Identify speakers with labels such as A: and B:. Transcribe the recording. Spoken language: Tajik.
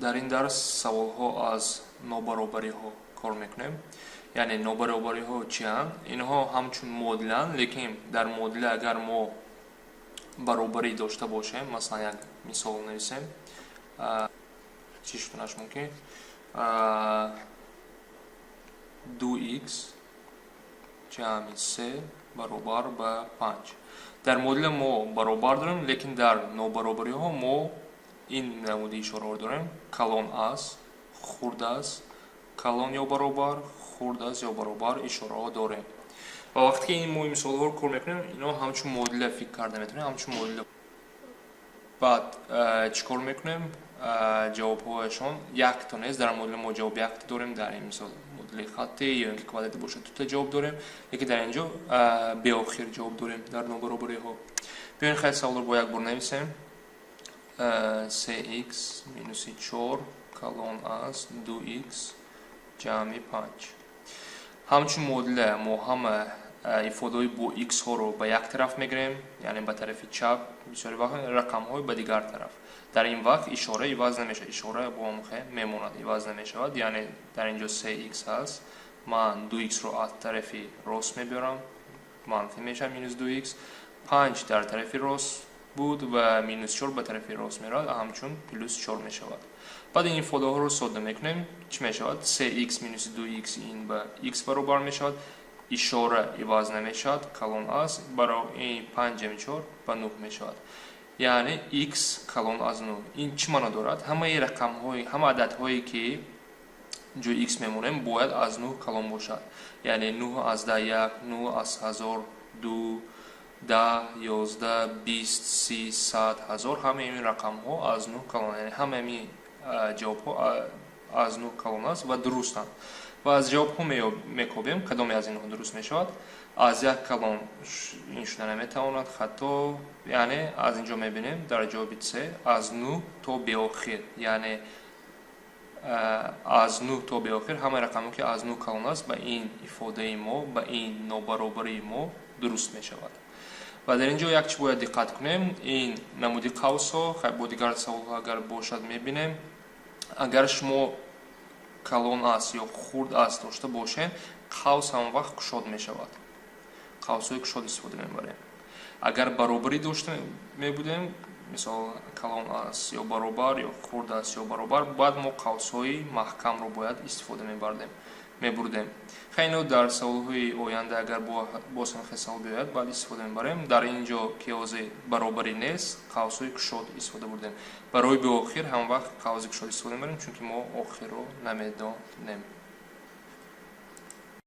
A: дар ин дарс саволҳо аз нобаробариҳо кор мекунем. Яъне нобаробариҳо чианд? Инҳо ҳамчун модиланд, лекин дар модила агар мо баробарӣ дошта бошем, масалан як мисол нависем, чӣ шуднаш мумкин 2x ҷамъи 3 баробар ба 5. дар модила мо баробар дорем, лекин дар нобаробариҳо мо ин намуди ишораҳо дорем: калон аст, хурд аст, калон ё баробар, хурд аст ё баробар ишораҳо дорем. ва вақте ки ин мо мисолҳоро кор мекунем, ино ҳамчун модила фикр карда метавонем, ҳамчун модила. баъд чӣ кор мекунем? ҷавобҳояшон якта нест. дар модила мо ҷавоб якта дорем, дар ин мисол модили хатте ё ин ки квадрати бошад дута ҷавоб дорем, лекин дар инҷо беохир ҷавоб дорем дар нобаробариҳо. биёин хеле саволро бо як бор нависем. 3x минуси 4 калон аст 2x ҷамъи 5. ҳамчун модила мо ҳама ифодаҳои бо x-ҳоро ба як тараф мегирем, яъне ба тарафи чап, бисёри вақт рақамҳои ба дигар тараф. дар ин вақт ишора иваз намешавад, ишора бо омӯхе мемонад, иваз намешавад. Яъне дар инҷо 3x ҳаст, ман 2x-ро аз тарафи рост мебиёрам, манфӣ мешавад минус 2x, 5 дар тарафи рост буд ва минус 4 ба тарафи рост меравад, ҳамчун плюс 4 мешавад. баъд ин ифодаҳоро содда мекунем, чӣ мешавад? 3x минуси 2x ин ба x баробар мешавад, ишора иваз намешавад, калон аст, барои ин 5 ҷамъи 4 ба 9 мешавад. яъне x калон аз 9. ин чӣ маъно дорад? ҳамаи рақамҳои, ҳама ададҳое ки ҷои x мемонем бояд аз 9 калон бошад. яъне 9 аз 1, 9 аз 1000, 2, 10, 11, 20, 30, 100, 1000, ҳамаи ин рақамҳо аз 9 калон, яъне ҳамаи ҷавобҳо аз 9 калон аст ва дурустанд. ва аз ҷавобҳо мекобем кадоме аз инҳо дуруст мешавад. аз 1 калон ин шуда наметавонад, хато, яъне аз инҷо мебинем дар ҷавоби с аз 9 то беохир, яъне аз 9 то беохир ҳамаи рақамҳо ки аз 9 калон аст ба ин ифодаи мо, ба ин нобаробарии мо дуруст мешавад. ва дар инҷо як чӣ бояд диққат кунем, ин намуди қавсҳо бо дигар саволҳо агар бошад мебинем. агар шумо калон аст ё хурд аст дошта бошед, қавс ҳамон вақт кушод мешавад, қавсҳои кушод истифода мебарем. агар баробарӣ дошта мебудем, мисол калон аст ё баробар ё хурд аст ё баробар, баъд мо қавсҳои маҳкамро бояд истифода мебурдем. хайно дар саволҳои оянда агар боз ҳам савол биёяд, баъд истифода мебарем. дар инҷо ки ҳозир баробарӣ нест, қавсҳои кушод истифода бурдем. барои беохир ҳам вақт қавси кушод истифода мебарем, чунки мо охирро намедонем.